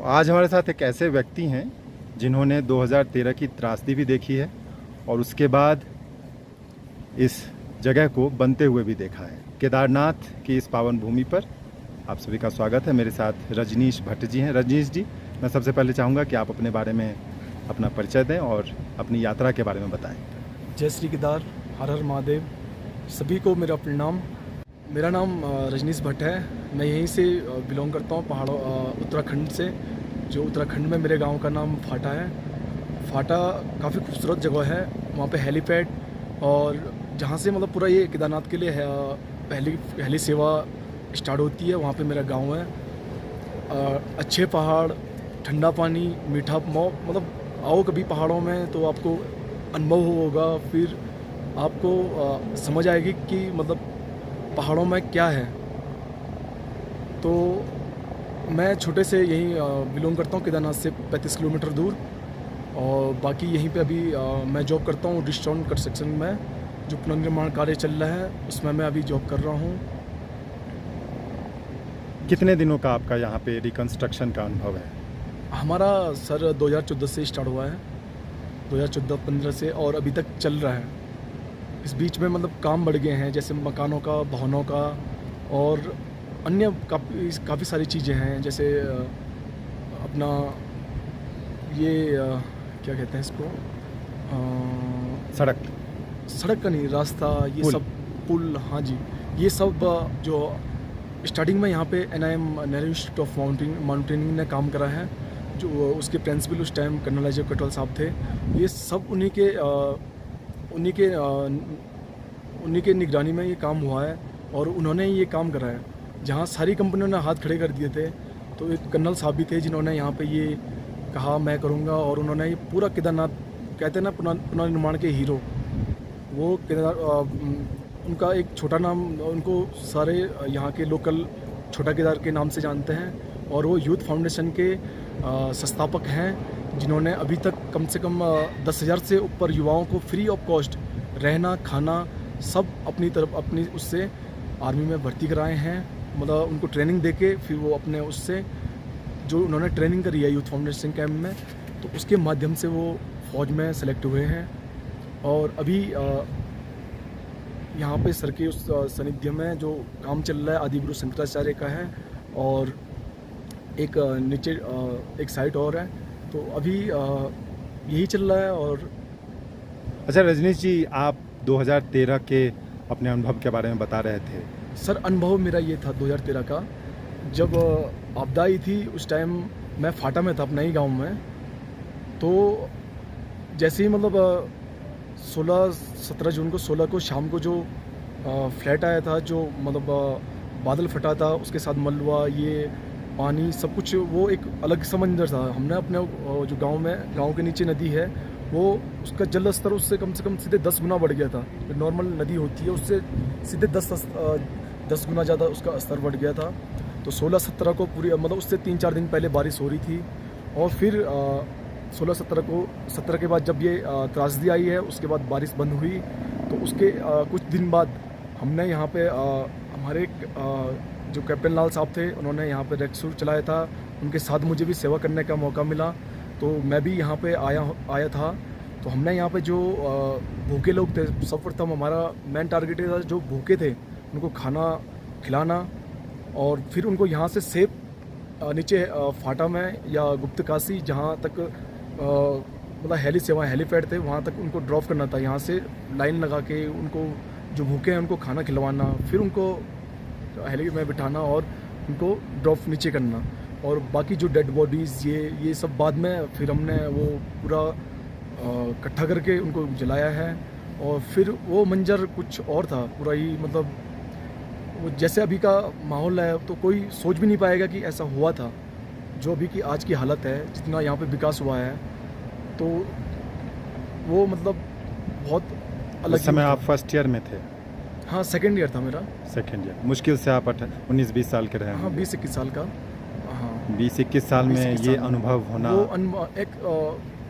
आज हमारे साथ एक ऐसे व्यक्ति हैं जिन्होंने 2013 की त्रासदी भी देखी है और उसके बाद इस जगह को बनते हुए भी देखा है। केदारनाथ की इस पावन भूमि पर आप सभी का स्वागत है। मेरे साथ रजनीश भट्ट जी हैं। रजनीश जी, मैं सबसे पहले चाहूँगा कि आप अपने बारे में अपना परिचय दें और अपनी यात्रा के बारे में बताएं। जय श्री केदार, हर हर महादेव। सभी को मेरा प्रणाम। मेरा नाम रजनीश भट्ट है। मैं यहीं से बिलोंग करता हूँ, पहाड़ों उत्तराखंड से। जो उत्तराखंड में मेरे गांव का नाम फाटा है। फाटा काफ़ी खूबसूरत जगह है। वहाँ पे हेलीपैड और जहाँ से मतलब पूरा ये केदारनाथ के लिए है, पहली सेवा स्टार्ट होती है, वहाँ पे मेरा गांव है। अच्छे पहाड़, ठंडा पानी, मीठा मतलब आओ कभी पहाड़ों में तो आपको अनुभव होगा। फिर आपको समझ आएगी कि मतलब पहाड़ों में क्या है। तो मैं छोटे से यहीं बिलोंग करता हूँ, केदारनाथ से 35 किलोमीटर दूर। और बाकी यहीं पे अभी मैं जॉब करता हूँ रिस्टोरेंट कंस्ट्रक्शन में। जो पुनर्निर्माण कार्य चल रहा है उसमें मैं अभी जॉब कर रहा हूँ। कितने दिनों का आपका यहाँ पे रिकंस्ट्रक्शन का अनुभव है? हमारा सर 2014 से स्टार्ट हुआ है, 2014-15 से, और अभी तक चल रहा है। इस बीच में मतलब काम बढ़ गए हैं, जैसे मकानों का, भवनों का और अन्य काफ़ी सारी चीज़ें हैं। जैसे अपना ये क्या कहते हैं इसको, सड़क का नहीं, रास्ता, ये पुल। सब पुल, हाँ जी। ये सब जो स्टार्टिंग में यहाँ पे NIM Nehru institute of mountaineering ने काम करा है। जो उसके प्रिंसिपल उस टाइम कर्नल अजय कटवाल साहब थे। ये सब उन्हीं के निगरानी में ये काम हुआ है और उन्होंने ये काम करा है। जहाँ सारी कंपनियों ने हाथ खड़े कर दिए थे, तो एक कर्नल साहब भी थे जिन्होंने यहाँ पे ये कहा मैं करूँगा। और उन्होंने ये पूरा केदारनाथ, कहते हैं ना पुनर्निर्माण के हीरो, वो उनका एक छोटा नाम, उनको सारे यहाँ के लोकल छोटा केदार के नाम से जानते हैं। और वो यूथ फाउंडेशन के संस्थापक हैं, जिन्होंने अभी तक कम से कम 10,000 से ऊपर युवाओं को फ्री ऑफ कॉस्ट रहना, खाना सब अपनी उससे आर्मी में भर्ती कराए हैं। मतलब उनको ट्रेनिंग देके फिर वो अपने उससे जो उन्होंने ट्रेनिंग करी है यूथ फाउंडेशन कैंप में, तो उसके माध्यम से वो फौज में सेलेक्ट हुए हैं। और अभी यहाँ पे सर के उस सानिध्य में जो काम चल रहा है आदिगुरु शंकराचार्य का है, और एक नीचे एक साइट और है। तो अभी यही चल रहा है। और अच्छा रजनीश जी, आप 2013 के अपने अनुभव के बारे में बता रहे थे। सर अनुभव मेरा ये था 2013 का, जब आपदा आई थी उस टाइम मैं फाटा में था, अपना ही गाँव में। तो जैसे ही मतलब 17 जून को 16 को शाम को जो फ्लैट आया था, जो मतलब बादल फटा था, उसके साथ मलबा, ये पानी, सब कुछ, वो एक अलग समंदर था। हमने अपने जो गांव के नीचे नदी है, वो उसका जल स्तर उससे कम से कम सीधे 10 गुना बढ़ गया था। जो नॉर्मल नदी होती है उससे सीधे 10 गुना ज़्यादा उसका स्तर बढ़ गया था। तो 16-17 को पूरी मतलब उससे 3-4 दिन पहले बारिश हो रही थी। और फिर 16-17 के बाद जब ये त्रासदी आई है, उसके बाद बारिश बंद हुई। तो उसके कुछ दिन बाद हमने यहाँ पे हमारे जो कैप्टन लाल साहब थे, उन्होंने यहाँ पे रेस्क्यू चलाया था। उनके साथ मुझे भी सेवा करने का मौका मिला, तो मैं भी यहाँ पे आया था। तो हमने यहाँ पे जो भूखे लोग थे, सर्वप्रथम हमारा मेन टारगेट था जो भूखे थे उनको खाना खिलाना, और फिर उनको यहाँ से सेफ नीचे फाटा में या गुप्तकाशी, जहाँ तक मतलब हेलीपैड थे, वहाँ तक उनको ड्रॉप करना था। यहाँ से लाइन लगा के उनको, जो भूखे हैं उनको खाना खिलवाना, फिर उनको हेली में बिठाना और उनको ड्रॉप नीचे करना। और बाकी जो डेड बॉडीज़ ये सब बाद में फिर हमने वो पूरा इकट्ठा करके उनको जलाया है। और फिर वो मंजर कुछ और था पूरा ही, मतलब वो जैसे अभी का माहौल है तो कोई सोच भी नहीं पाएगा कि ऐसा हुआ था। जो अभी की आज की हालत है, जितना यहाँ पे विकास हुआ है, तो वो मतलब बहुत अलग। उस समय आप फर्स्ट ईयर में थे? हाँ, सेकेंड ईयर था मेरा। Second year. मुश्किल से आप 19-20 साल के रहे हैं? हाँ, 20-21 साल का। हाँ, 20-21 साल में ये अनुभव होना, वो एक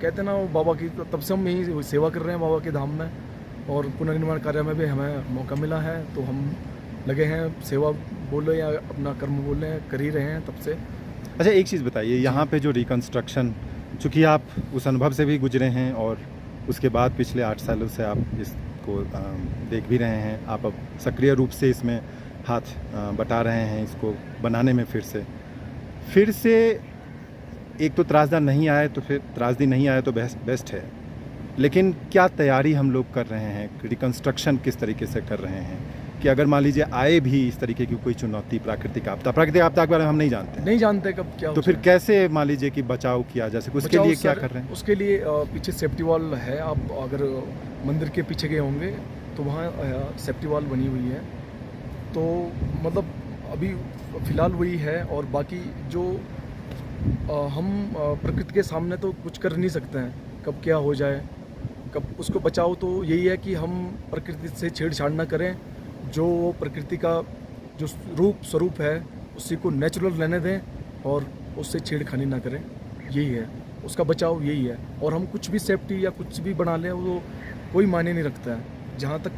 कहते हैं ना, वो बाबा की, तब से हम यही सेवा कर रहे हैं बाबा के धाम में। और पुनर्निर्माण कार्य में भी हमें मौका मिला है, तो हम लगे हैं, सेवा बोल रहे हैं या अपना कर्म बोल रहे हैं, कर ही रहे हैं तब से। अच्छा, एक चीज़ बताइए, यहाँ पे जो रिकंस्ट्रक्शन, चूँकि आप उस अनुभव से भी गुजरे हैं और उसके बाद पिछले 8 सालों से आप इसको देख भी रहे हैं, आप अब सक्रिय रूप से इसमें हाथ बटा रहे हैं इसको बनाने में। फिर से एक तो त्रासदा नहीं आए तो फिर त्रासदी नहीं आए तो बेस्ट है, लेकिन क्या तैयारी हम लोग कर रहे हैं, रिकंस्ट्रक्शन किस तरीके से कर रहे हैं कि अगर मान लीजिए आए भी इस तरीके की कोई चुनौती, प्राकृतिक आपदा के बारे में हम नहीं जानते कब क्या तो हो फिर जाए। कैसे मान लीजिए कि बचाव किया जा सके, उसके बचाओ लिए क्या सर, कर रहे हैं? उसके लिए पीछे सेफ्टी वॉल है। आप अगर मंदिर के पीछे गए होंगे तो वहाँ सेफ्टी वॉल बनी हुई है। तो मतलब अभी फ़िलहाल वही है, और बाकी जो हम प्रकृति के सामने तो कुछ कर नहीं सकते हैं, कब क्या हो जाए, कब उसको बचाओ। तो यही है कि हम प्रकृति से छेड़छाड़ ना करें, जो प्रकृति का जो स्वरूप है उसी को नेचुरल रहने दें और उससे छेड़खानी ना करें। यही है उसका बचाव, यही है। और हम कुछ भी सेफ्टी या कुछ भी बना लें वो कोई मायने नहीं रखता है। जहाँ तक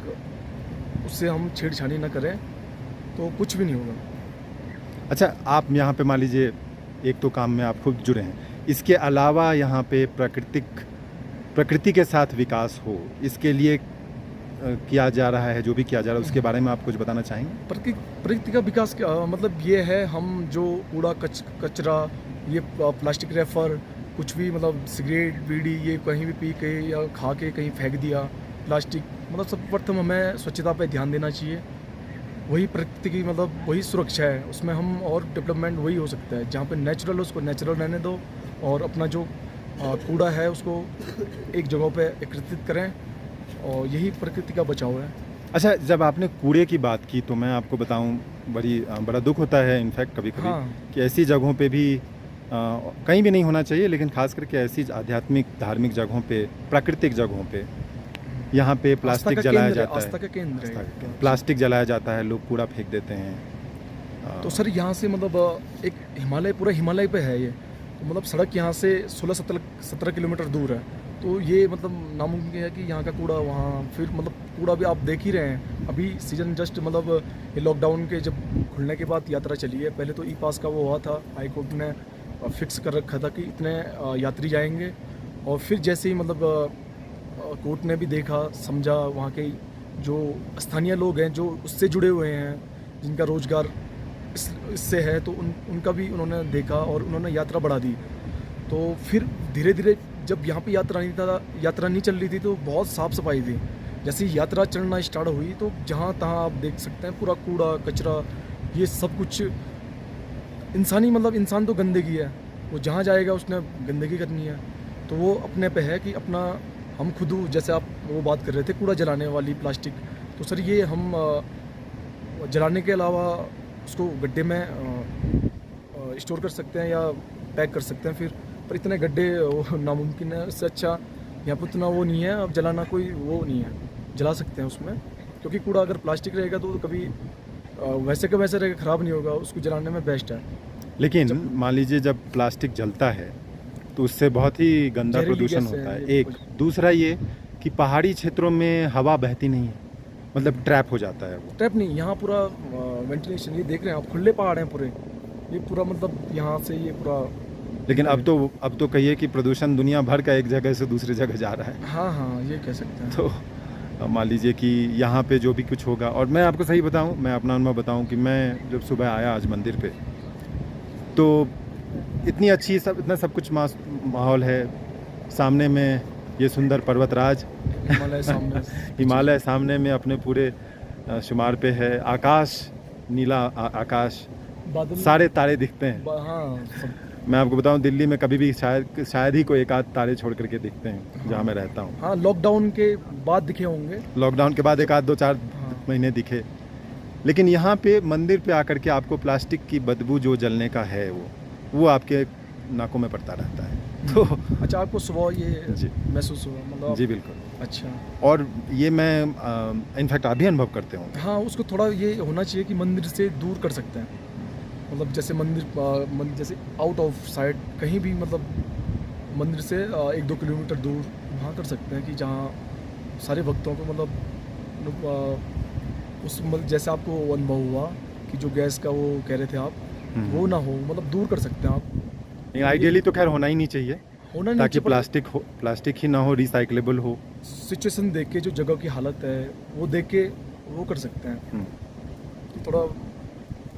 उससे हम छेड़छाड़ी ना करें तो कुछ भी नहीं होगा। अच्छा, आप यहाँ पे मान लीजिए एक तो काम में आप खुद जुड़े हैं, इसके अलावा यहाँ पे प्रकृति के साथ विकास हो, इसके लिए किया जा रहा है, जो भी किया जा रहा है उसके बारे में आप कुछ बताना चाहेंगे? प्रकृति का विकास मतलब ये है, हम जो कूड़ा कचरा, ये प्लास्टिक रेफर, कुछ भी मतलब सिगरेट बीड़ी ये कहीं भी पी के या खा के कहीं फेंक दिया प्लास्टिक, मतलब सर्वप्रथम हमें स्वच्छता पे ध्यान देना चाहिए। वही प्रकृति की मतलब वही सुरक्षा है, उसमें हम और डेवलपमेंट वही हो सकता है। जहाँ पे नेचुरल है उसको नेचुरल रहने दो, और अपना जो कूड़ा है उसको एक जगह पे एकत्रित करें, और यही प्रकृति का बचाव है। अच्छा, जब आपने कूड़े की बात की तो मैं आपको बताऊं, बड़ा दुख होता है इनफैक्ट कभी-कभी हाँ। कि ऐसी जगहों पे भी कहीं भी नहीं होना चाहिए, लेकिन खास करके ऐसी आध्यात्मिक धार्मिक जगहों पे, प्राकृतिक जगहों पे, यहाँ पे प्लास्टिक जलाया जाता है। आस्था का केंद्र है। प्लास्टिक जलाया जाता है, लोग कूड़ा फेंक देते हैं। तो सर यहाँ से मतलब एक हिमालय, पूरा हिमालय पे है ये, तो मतलब सड़क यहाँ से 16-17 किलोमीटर दूर है। तो ये मतलब नामुमकिन है कि यहाँ का कूड़ा वहाँ, फिर मतलब कूड़ा भी आप देख ही रहे हैं। अभी सीजन जस्ट मतलब ये लॉकडाउन के जब खुलने के बाद यात्रा चली है। पहले तो ई पास का वो हुआ था, हाई कोर्ट ने फिक्स कर रखा था कि इतने यात्री जाएंगे, और फिर जैसे ही मतलब कोर्ट ने भी देखा समझा, वहाँ के जो स्थानीय लोग हैं जो उससे जुड़े हुए हैं, जिनका रोजगार इससे है, तो उनका भी उन्होंने देखा और उन्होंने यात्रा बढ़ा दी। तो फिर धीरे धीरे जब यहाँ पे यात्रा नहीं चल रही थी तो बहुत साफ़ सफाई थी। जैसे ही यात्रा चलना स्टार्ट हुई तो जहाँ तहाँ आप देख सकते हैं पूरा कूड़ा कचरा, ये सब कुछ इंसानी, मतलब इंसान तो गंदगी है, वो जहाँ जाएगा उसने गंदगी करनी है। तो वो अपने पे है कि अपना हम खुद, जैसे आप वो बात कर रहे थे कूड़ा जलाने वाली प्लास्टिक, तो सर ये हम जलाने के अलावा उसको गड्ढे में स्टोर कर सकते हैं या पैक कर सकते हैं फिर, पर इतने गड्ढे नामुमकिन है। इससे अच्छा यहाँ पर उतना वो नहीं है, अब जलाना कोई वो नहीं है, जला सकते हैं उसमें, क्योंकि कूड़ा अगर प्लास्टिक रहेगा तो कभी वैसे का वैसे रहेगा, ख़राब नहीं होगा, उसको जलाने में बेस्ट है। लेकिन मान लीजिए जब प्लास्टिक जलता है तो उससे बहुत ही गंदा प्रदूषण होता है। एक दूसरा ये कि पहाड़ी क्षेत्रों में हवा बहती नहीं है, मतलब ट्रैप हो जाता है वो। ट्रैप नहीं, यहाँ पूरा वेंटिलेशन, ये देख रहे हैं आप, खुले पहाड़ हैं पूरे, ये पूरा मतलब यहाँ से ये पूरा। लेकिन अब तो कहिए कि प्रदूषण दुनिया भर का एक जगह से दूसरी जगह जा रहा है। हाँ, ये कह सकते हैं। तो मान लीजिए कि यहाँ पे जो भी कुछ होगा, और मैं आपको सही बताऊँ, मैं अपना अनुभव बताऊँ कि मैं जब सुबह आया आज मंदिर पे, तो इतनी अच्छी इतना सब कुछ माहौल है, सामने में ये सुंदर पर्वतराज हिमालय सामने में अपने पूरे शुमार पे है, आकाश नीला आकाश, सारे तारे दिखते हैं। हाँ, मैं आपको बताऊं, दिल्ली में कभी भी शायद ही कोई एक आध तारे छोड़ करके दिखते हैं जहाँ मैं रहता हूँ। हाँ, लॉकडाउन के बाद दिखे होंगे, लॉकडाउन के बाद एक आध 2-4 महीने दिखे। लेकिन यहाँ पे मंदिर पे आकर के आपको प्लास्टिक की बदबू जो जलने का है वो आपके नाकों में पड़ता रहता है। तो अच्छा, आपको सुबह ये जी महसूस हुआ मतलब? जी बिल्कुल। अच्छा, और ये मैं इनफैक्ट अभी अनुभव करते हूँ। हाँ, उसको थोड़ा ये होना चाहिए कि मंदिर से दूर कर सकते हैं, मतलब जैसे मंदिर जैसे आउट ऑफ साइड कहीं भी, मतलब मंदिर से 1-2 किलोमीटर दूर वहाँ कर सकते हैं कि जहाँ सारे भक्तों को मतलब उस जैसे आपको अनुभव हुआ कि जो गैस का वो कह रहे थे आप, वो ना हो, मतलब दूर कर सकते हैं आप। लेकिन आइडियली तो खैर होना ही नहीं चाहिए, होना नहीं ताकि चाहिए, प्लास्टिक ही ना हो, रिसाइक्लेबल हो। सिचुएशन देख के, जो जगह की हालत है वो देख के वो कर सकते हैं हम्म। कि थोड़ा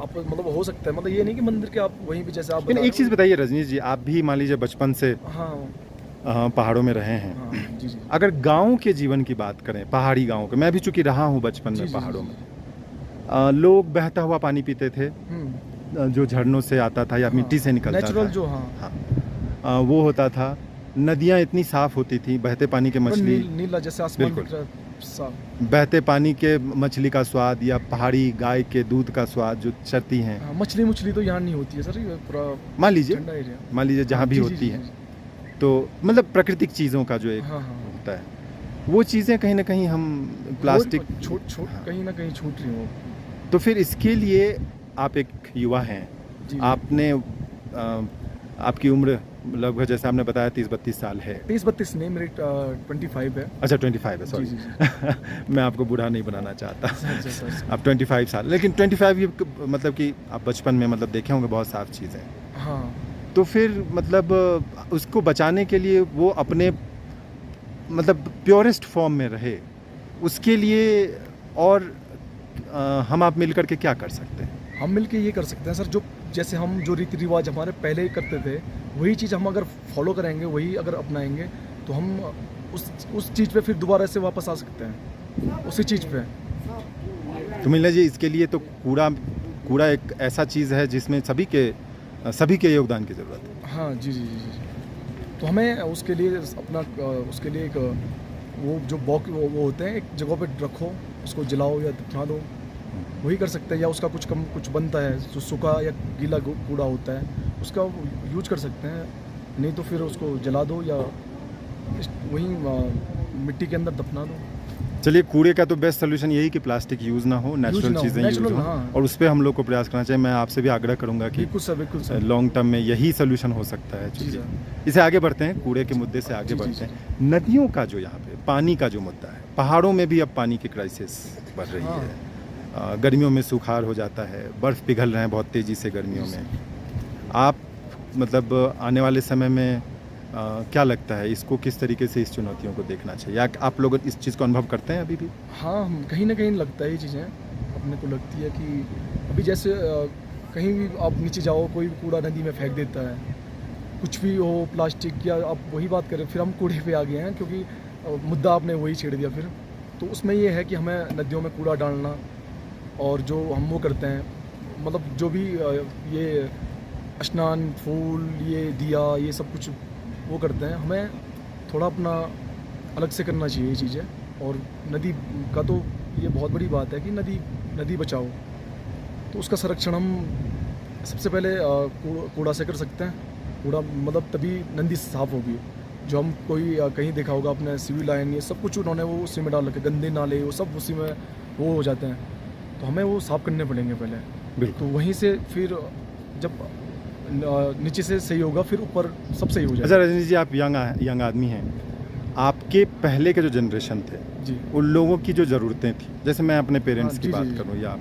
आप मतलब हो सकता है, मतलब ये नहीं कि मंदिर के आप वहीं पे जैसे आप लेकिन बता एक रहे चीज़ हो। बताइए रजनीश जी, आप भी मान लीजिए बचपन से हाँ पहाड़ों में रहे हैं। हाँ जी जी अगर गांव के जीवन की बात करें, पहाड़ी गांव के, मैं भी चूंकि रहा हूं बचपन जी में जी पहाड़ों जी, में, लोग बहता हुआ पानी पीते थे, जो झरनों से आता था या हाँ, मिट्टी से निकलता नेचुरल था। जो हाँ हाँ, वो होता था। नदियाँ इतनी साफ होती थी, बहते पानी के पूरा मछली, नीला जैसे आसमान बिल्कुल। दिख रहा है साफ। बहते पानी के मछली का स्वाद या पहाड़ी गाय के दूध का स्वाद जो चरती हैं, हाँ, मछली तो यहाँ नहीं होती है सर, ये पूरा मान लीजिए ठंडा एरिया। मान लीजिए जहाँ हाँ, भी जी, जी, होती जी, है, जी। तो मतलब प्राकृतिक चीज़ों का जो एक हाँ हाँ होता है, वो चीज़ें कहीं ना कहीं हम प्लास्टिक, छूट हाँ। कहीं ना कहीं छूट रही हो। तो फिर इसके लिए आप एक युवा हैं, जी आपने आपकी उम्र लगभग जैसे आपने बताया 30-32 साल है। 30-32 नहीं, मेरी 25 है। अच्छा 25 है, जी सॉरी। जी जी मैं आपको बूढ़ा नहीं बनाना चाहता। अच्छा सर। आप 25 साल, लेकिन 25 ये मतलब कि आप बचपन में मतलब देखे होंगे बहुत साफ चीज़ें। हाँ तो फिर मतलब उसको बचाने के लिए वो अपने मतलब प्योरेस्ट फॉर्म में रहे, उसके लिए और हम आप मिल करके क्या कर सकते हैं? हम मिलके ये कर सकते हैं सर, जो जैसे हम जो रीति रिवाज हमारे पहले करते थे, वही चीज़ हम अगर फॉलो करेंगे, वही अगर अपनाएंगे, तो हम उस चीज़ पे फिर दोबारा से वापस आ सकते हैं, उसी चीज़ पे। तो मिलना जी, इसके लिए तो कूड़ा एक ऐसा चीज़ है जिसमें सभी के योगदान की ज़रूरत है। हाँ जी जी जी जी। तो हमें उसके लिए अपना उसके लिए एक वो जो वो होते हैं, एक जगह पे रखो, उसको जलाओ या दफना दो, वही कर सकते हैं। या उसका कुछ बनता है जो सूखा या गीला कूड़ा होता है, उसका यूज कर सकते हैं। नहीं तो फिर उसको जला दो या वहीं मिट्टी के अंदर दफना दो। चलिए, कूड़े का तो बेस्ट सोल्यूशन यही कि प्लास्टिक यूज़ ना हो, नेचुरल ना हो, चीज़ें यूज़ natural, हो, हाँ। और उस पर हम लोग को प्रयास करना चाहिए। मैं आपसे भी आग्रह करूंगा कि बिल्कुल सर। लॉन्ग टर्म में यही सोल्यूशन हो सकता है। जी चूँकि सर। इसे आगे बढ़ते हैं, कूड़े के मुद्दे से आगे जी, जी, बढ़ते जी, हैं। नदियों का जो यहाँ पे पानी का जो मुद्दा है, पहाड़ों में भी अब पानी की क्राइसिस बढ़ रही हाँ। है। गर्मियों में सुखाड़ हो जाता है, बर्फ़ पिघल रहे हैं बहुत तेज़ी से गर्मियों में। आप मतलब आने वाले समय में क्या लगता है, इसको किस तरीके से इस चुनौतियों को देखना चाहिए, या आप लोग इस चीज़ को अनुभव करते हैं अभी भी? हाँ, हम कहीं ना कहीं लगता है ये चीज़ें अपने को लगती है कि अभी जैसे कहीं भी आप नीचे जाओ, कोई भी कूड़ा नदी में फेंक देता है, कुछ भी हो, प्लास्टिक या आप वही बात करें, फिर हम कूड़े पे आ गए हैं, क्योंकि मुद्दा आपने वही छेड़ दिया फिर। तो उसमें ये है कि हमें नदियों में कूड़ा डालना, और जो हम वो करते हैं, मतलब जो भी ये स्नान, फूल, ये दिया, ये सब कुछ वो करते हैं, हमें थोड़ा अपना अलग से करना चाहिए ये चीज़ें। और नदी का तो ये बहुत बड़ी बात है कि नदी बचाओ, तो उसका संरक्षण हम सबसे पहले कूड़ा से कर सकते हैं। कूड़ा मतलब तभी नदी साफ़ होगी। जो हम कोई कहीं देखा होगा अपने सिविल लाइन, ये सब कुछ उन्होंने वो उसी में डाल रखे, गंदे नाले वो सब उसी में वो हो जाते हैं, तो हमें वो साफ़ करने पड़ेंगे पहले। बिल्कुल। तो वहीं से फिर जब नीचे से सही होगा, फिर ऊपर सब सही हो अच्छा जाएगा। रजनीश जी, आप यंग आदमी हैं, आपके पहले के जो जनरेशन थे, जी उन लोगों की जो ज़रूरतें थी, जैसे मैं अपने पेरेंट्स हाँ, की जी, बात जी, जी। करूँ या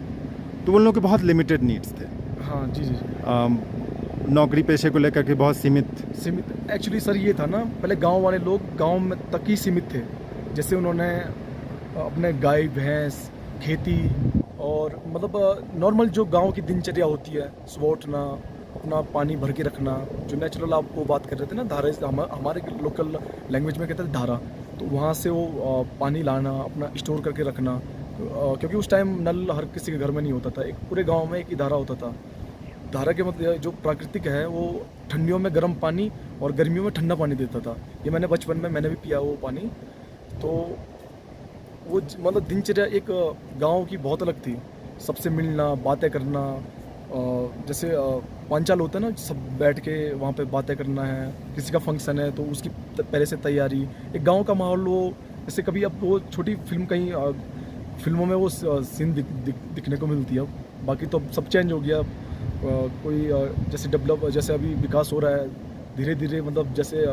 तो उन लोगों के बहुत लिमिटेड नीड्स थे। हाँ जी जी जी। नौकरी पेशे को लेकर के बहुत सीमित। एक्चुअली सर ये था ना, पहले गांव वाले लोग गांव में तक ही सीमित थे। जैसे उन्होंने अपने गाय, भैंस, खेती और मतलब नॉर्मल जो गांव की दिनचर्या होती है, सुबह उठना, अपना पानी भर के रखना, जो नेचुरल आप वो बात कर रहे थे ना, धारा, हमारे लोकल लैंग्वेज में कहते हैं धारा, तो वहाँ से वो पानी लाना, अपना स्टोर करके रखना, क्योंकि उस टाइम नल हर किसी के घर में नहीं होता था। एक पूरे गांव में एक ही धारा होता था। धारा के मतलब जो प्राकृतिक है, वो ठंडियों में गर्म पानी और गर्मियों में ठंडा पानी देता था। ये मैंने बचपन में मैंने भी पिया वो पानी। तो वो मतलब दिनचर्या एक गांव की बहुत अलग थी। सबसे मिलना, बातें करना, जैसे पांचाल होता है ना, सब बैठ के वहाँ पे बातें करना है, किसी का फंक्शन है तो उसकी पहले से तैयारी, एक गांव का माहौल। वो जैसे कभी अब वो छोटी फिल्म कहीं फिल्मों में वो सीन दिखने को मिलती है, बाकी तो सब चेंज हो गया। कोई जैसे डेवलप, जैसे अभी विकास हो रहा है धीरे धीरे, मतलब जैसे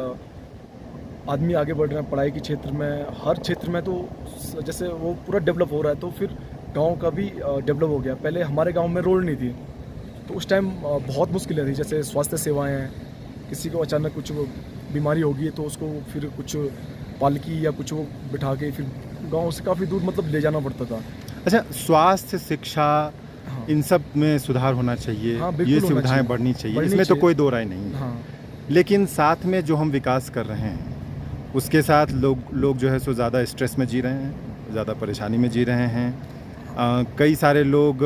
आदमी आगे बढ़ रहे हैं पढ़ाई के क्षेत्र में, हर क्षेत्र में, तो जैसे वो पूरा डेवलप हो रहा है, तो फिर गांव का भी डेवलप हो गया। पहले हमारे गांव में रोड नहीं थी, तो उस टाइम बहुत मुश्किलें थी, जैसे स्वास्थ्य सेवाएं, किसी को अचानक कुछ वो बीमारी होगी तो उसको फिर कुछ पालकी या कुछ वो बिठा के फिर गांव से काफ़ी दूर मतलब ले जाना पड़ता था। अच्छा, स्वास्थ्य, शिक्षा, हाँ इन सब में सुधार होना चाहिए, हाँ, बिल्कुल ये होना सुविधाएं चाहिए। बढ़नी चाहिए, बढ़नी इसमें तो चाहिए। कोई दो राय नहीं है। हाँ लेकिन साथ में जो हम विकास कर रहे हैं उसके साथ लोग जो है सो ज़्यादा स्ट्रेस में जी रहे हैं, ज़्यादा परेशानी में जी रहे हैं। कई सारे लोग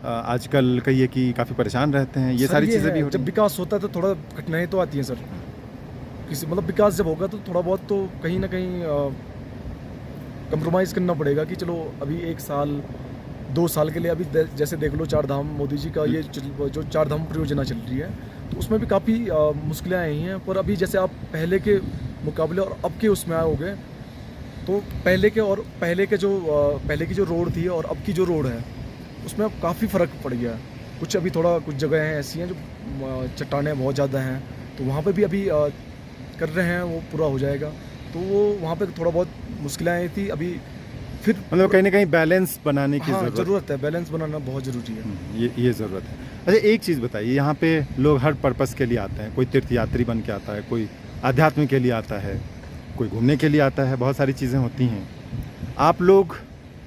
आजकल कहिए कि काफ़ी परेशान रहते हैं, ये सर, सारी ये चीज़ें है, भी हो जब रही हैं। विकास होता है तो थोड़ा कठिनाई तो आती है सर। किसी मतलब विकास जब होगा तो थोड़ा बहुत तो कहीं ना कहीं कंप्रोमाइज़ करना पड़ेगा कि चलो अभी 1 साल 2 साल के लिए अभी जैसे देख लो 4 धाम मोदी जी का ये जो 4 धाम परियोजना चल रही है तो उसमें भी काफ़ी मुश्किलें आई हैं। पर अभी जैसे आप पहले के मुकाबले और अब के उसमें आओगे तो पहले की जो रोड थी और अब की जो रोड है उसमें अब काफ़ी फ़र्क पड़ गया है। कुछ जगह हैं ऐसी हैं जो चट्टानें बहुत ज़्यादा हैं, तो वहाँ पे भी अभी कर रहे हैं, वो पूरा हो जाएगा। तो वो वहाँ पे थोड़ा बहुत मुश्किलें आई थी अभी फिर मतलब कहीं ना कहीं बैलेंस बनाने की हाँ, ज़रूरत ज़रूरत है, बैलेंस बनाना बहुत ज़रूरी है। ये ज़रूरत है। अच्छा, एक चीज़ बताइए, यहाँ पे लोग हर पर्पस के लिए आते हैं, कोई तीर्थ यात्री बन के आता है, कोई आध्यात्म के लिए आता है, कोई घूमने के लिए आता है, बहुत सारी चीज़ें होती हैं। आप लोग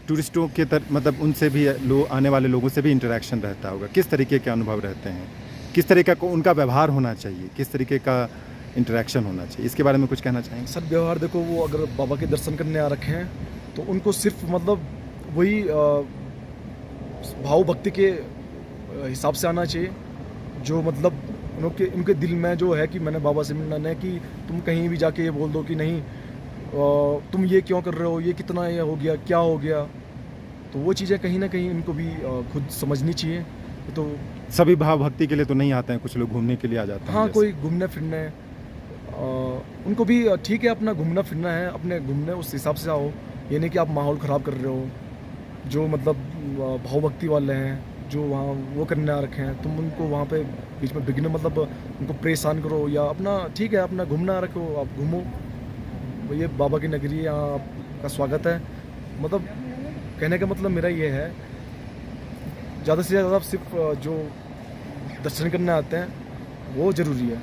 टूरिस्टों के मतलब उनसे भी आने वाले लोगों से भी इंटरेक्शन रहता होगा, किस तरीके के अनुभव रहते हैं, किस तरीके का उनका व्यवहार होना चाहिए, किस तरीके का इंटरेक्शन होना चाहिए, इसके बारे में कुछ कहना चाहेंगे? सर व्यवहार देखो, वो अगर बाबा के दर्शन करने आ रखे हैं तो उनको सिर्फ मतलब वही भाव भक्ति के हिसाब से आना चाहिए, जो मतलब उनके दिल में जो है कि मैंने बाबा से मिलना है। कि तुम कहीं भी जाके ये बोल दो कि नहीं तुम ये क्यों कर रहे हो, ये कितना ये हो गया, क्या हो गया, तो वो चीज़ें कहीं ना कहीं उनको भी खुद समझनी चाहिए। तो सभी भाव भक्ति के लिए तो नहीं आते हैं, कुछ लोग घूमने के लिए आ जाते हैं। हाँ, जैसे। कोई घूमने फिरने उनको भी ठीक है, अपना घूमना फिरना है, अपने घूमने उस हिसाब से आओ। ये नहीं कि आप माहौल ख़राब कर रहे हो। जो मतलब भाव भक्ति वाले हैं, जो वहाँ वो करने आ रखे हैं, तुम उनको वहाँ पे बीच में विघ्न मतलब उनको परेशान करो, या अपना ठीक है अपना घूमना रखो, आप घूमो, ये बाबा की नगरी है, यहाँ आपका स्वागत है। मतलब कहने का मतलब मेरा ये है, ज़्यादा से ज़्यादा सिर्फ जो दर्शन करने आते हैं वो ज़रूरी है।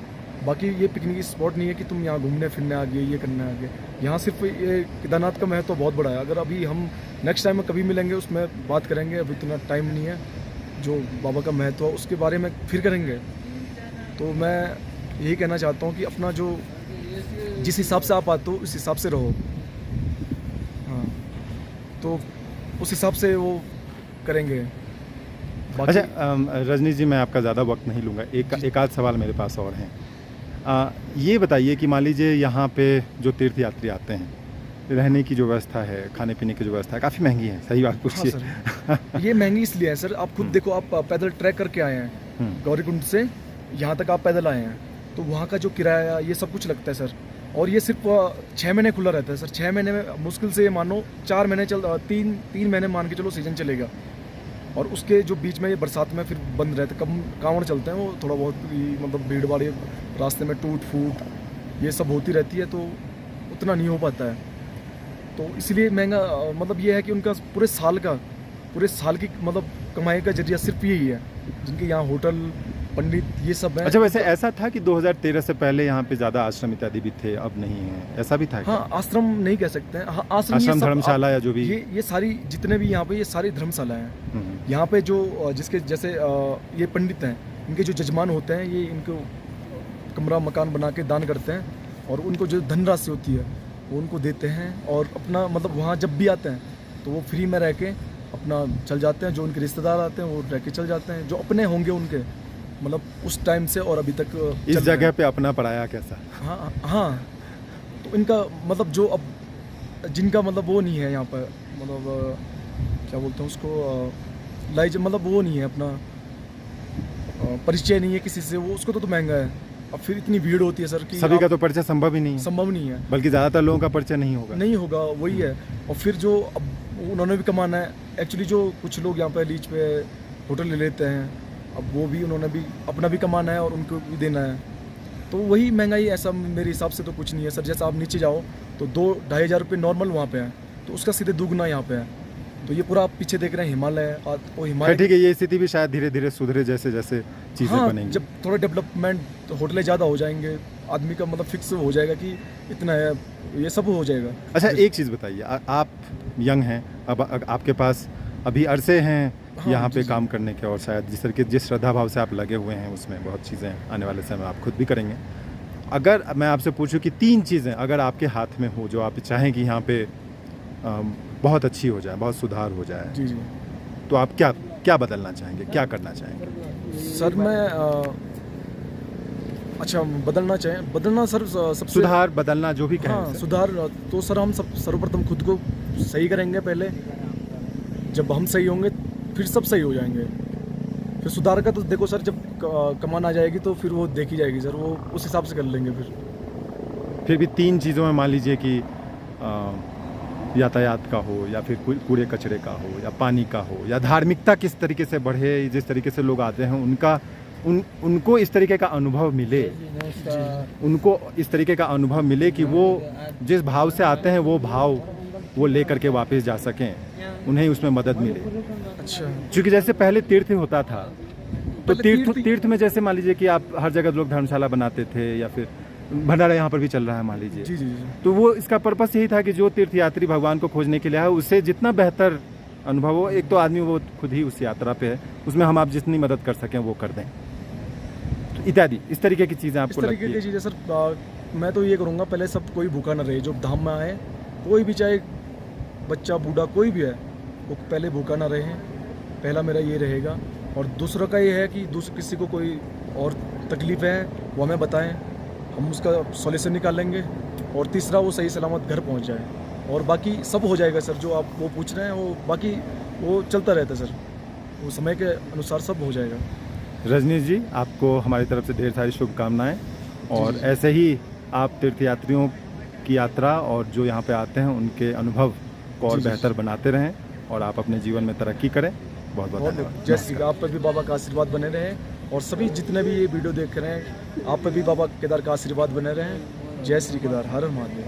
बाकी ये पिकनिक स्पॉट नहीं है कि तुम यहाँ घूमने फिरने आ गए, ये करने आ गए। यहाँ सिर्फ ये केदारनाथ का महत्व बहुत बड़ा है। अगर अभी हम नेक्स्ट टाइम में कभी मिलेंगे उसमें बात करेंगे, अभी इतना टाइम नहीं है। जो बाबा का महत्व है उसके बारे में फिर करेंगे। तो मैं यही कहना चाहता हूँ कि अपना जो जिस हिसाब से आप आते हो उस हिसाब से रहो। हाँ, तो उस हिसाब से वो करेंगे। अच्छा, रजनी जी, मैं आपका ज़्यादा वक्त नहीं लूँगा, एक आध सवाल मेरे पास और हैं। ये बताइए कि मान लीजिए यहाँ पे जो तीर्थ यात्री आते हैं, रहने की जो व्यवस्था है, खाने पीने की जो व्यवस्था है, काफ़ी महंगी है, सही बात पूछिए। हाँ सर, ये महंगी इसलिए है सर, आप खुद देखो, आप पैदल ट्रैक करके आए हैं गौरीकुंड से यहाँ तक, आप पैदल आए हैं, तो वहाँ का जो किराया ये सब कुछ लगता है सर। और ये सिर्फ 6 महीने खुला रहता है सर। 6 महीने में मुश्किल से मानो 4 महीने तीन महीने मान के चलो सीजन चलेगा, और उसके जो बीच में ये बरसात में फिर बंद रहते, कम कांवड़ चलते हैं, वो थोड़ा बहुत मतलब भीड़ भाड़, रास्ते में टूट फूट ये सब होती रहती है, तो उतना नहीं हो पाता है। तो इसलिए महंगा मतलब ये है कि उनका पूरे साल की मतलब कमाई का जरिया सिर्फ यही है, जिनके यहाँ होटल पंडित ये सब है। अच्छा, वैसे ऐसा था कि 2013 से पहले यहाँ पे ज़्यादा आश्रम इत्यादि भी थे, अब नहीं है, ऐसा भी था क्या? हाँ, आश्रम नहीं कह सकते हैं। हाँ, आश्रम धर्मशाला या जो भी ये सारी जितने भी यहाँ पे ये सारी धर्मशाला हैं। यहाँ पे जो जिसके जैसे ये पंडित हैं, इनके जो जजमान होते हैं, ये इनको कमरा मकान बना के दान करते हैं, और उनको जो धनराशि होती है वो उनको देते हैं, और अपना मतलब वहाँ जब भी आते हैं तो वो फ्री में रह के अपना चल जाते हैं। जो उनके रिश्तेदार आते हैं वो रह के चल जाते हैं, जो अपने होंगे उनके मतलब उस टाइम से और अभी तक इस जगह पे अपना पढ़ाया कैसा? हाँ हाँ, तो इनका मतलब जो अब जिनका मतलब वो नहीं है यहाँ पर, मतलब क्या बोलते हैं उसको, लाइज मतलब वो नहीं है, अपना परिचय नहीं है किसी से, वो उसको तो महंगा है। अब फिर इतनी भीड़ होती है सर कि सभी का तो परिचय संभव ही नहीं है, संभव नहीं है, बल्कि ज़्यादातर लोगों का परिचय नहीं होगा। वही है। और फिर जो अब उन्होंने भी कमाना है एक्चुअली, जो कुछ लोग यहाँ पे लीज पे होटल ले लेते हैं, अब वो भी उन्होंने भी अपना भी कमाना है और उनको भी देना है, तो वही महंगाई। ऐसा मेरे हिसाब से तो कुछ नहीं है सर। जैसा आप नीचे जाओ तो 2-2,500 रुपये नॉर्मल वहाँ पे है, तो उसका सीधे दुगना यहाँ पे है। तो ये पूरा आप पीछे देख रहे हैं हिमालय, और वो खैर हिमालय ठीक है, ये स्थिति भी शायद धीरे धीरे सुधरे जैसे जैसे चीज़ें हाँ, बनेंगी। जब थोड़ा डेवलपमेंट, तो होटलें ज़्यादा हो जाएंगे, आदमी का मतलब फिक्स हो जाएगा कि इतना है, ये सब हो जाएगा। अच्छा एक चीज़ बताइए, आप यंग हैं, अब आपके पास अभी अरसे हैं हाँ, यहाँ जी, पे जी। काम करने के, और शायद जिस श्रद्धा भाव से आप लगे हुए हैं उसमें बहुत चीज़ें आने वाले समय में आप खुद भी करेंगे। अगर मैं आपसे पूछूं कि 3 चीज़ें अगर आपके हाथ में हो जो आप चाहें कि यहाँ पे बहुत अच्छी हो जाए, बहुत सुधार हो जाए, जी जी तो आप क्या क्या बदलना चाहेंगे, क्या करना चाहेंगे? सर, मैं अच्छा बदलना सर, सबसे सुधार बदलना जो भी कहें हाँ उसे। सुधार, तो सर हम सब सर्वप्रथम खुद को सही करेंगे पहले। जब हम सही होंगे फिर सब सही हो जाएंगे। फिर सुधार का तो देखो सर, जब कमान आ जाएगी तो फिर वो देखी जाएगी सर, वो उस हिसाब से कर लेंगे फिर भी 3 चीज़ों में मान लीजिए कि यातायात का हो, या फिर कूड़े कचरे का हो, या पानी का हो, या धार्मिकता किस तरीके से बढ़े, जिस तरीके से लोग आते हैं उनको इस तरीके का अनुभव मिले, उनको इस तरीके का अनुभव मिले कि वो जिस भाव से आते हैं वो भाव वो लेकर के वापस जा सकें, उन्हें उसमें मदद मिले। अच्छा, क्योंकि जैसे पहले तीर्थ होता था, तो पहले तीर्थ में जैसे मान लीजिए कि आप हर जगह लोग धर्मशाला बनाते थे, या फिर भंडारा यहाँ पर भी चल रहा है मान लीजिए, जी जी जी तो वो इसका पर्पस यही था कि जो तीर्थयात्री भगवान को खोजने के लिए आए उससे जितना बेहतर अनुभव हो। एक तो आदमी वो खुद ही उस यात्रा पे है, उसमें हम आप जितनी मदद कर सकें वो कर दें, तो इत्यादि इस तरीके की चीज़ें इस आपको तरीके लगती की है? चीज़ें सर, मैं तो ये करूँगा, पहले सब कोई भूखा ना रहे। जो धाम में आए, कोई भी, चाहे बच्चा बूढ़ा कोई भी है, वो पहले भूखा ना रहे। पहला मेरा ये रहेगा। और दूसरा का ये है कि किसी को कोई और तकलीफ है वो हमें बताएं, हम उसका सॉल्यूशन निकालेंगे। और तीसरा, वो सही सलामत घर पहुंच जाए, और बाकी सब हो जाएगा सर। जो आप वो पूछ रहे हैं वो बाकी वो चलता रहता है सर, वो समय के अनुसार सब हो जाएगा। रजनीश जी, आपको हमारी तरफ से ढेर सारी शुभकामनाएं, और जी। ऐसे ही आप तीर्थयात्रियों की यात्रा और जो यहाँ पे आते हैं उनके अनुभव को और जी, जी। बेहतर बनाते रहें, और आप अपने जीवन में तरक्की करें। बहुत बहुत धन्यवाद। जय श्री, आप पर भी बाबा का आशीर्वाद बने रहे, और सभी जितने भी ये वीडियो देख रहे हैं, आप पर भी बाबा केदार का आशीर्वाद बने रहे। जय श्री केदार, हर हर महादेव।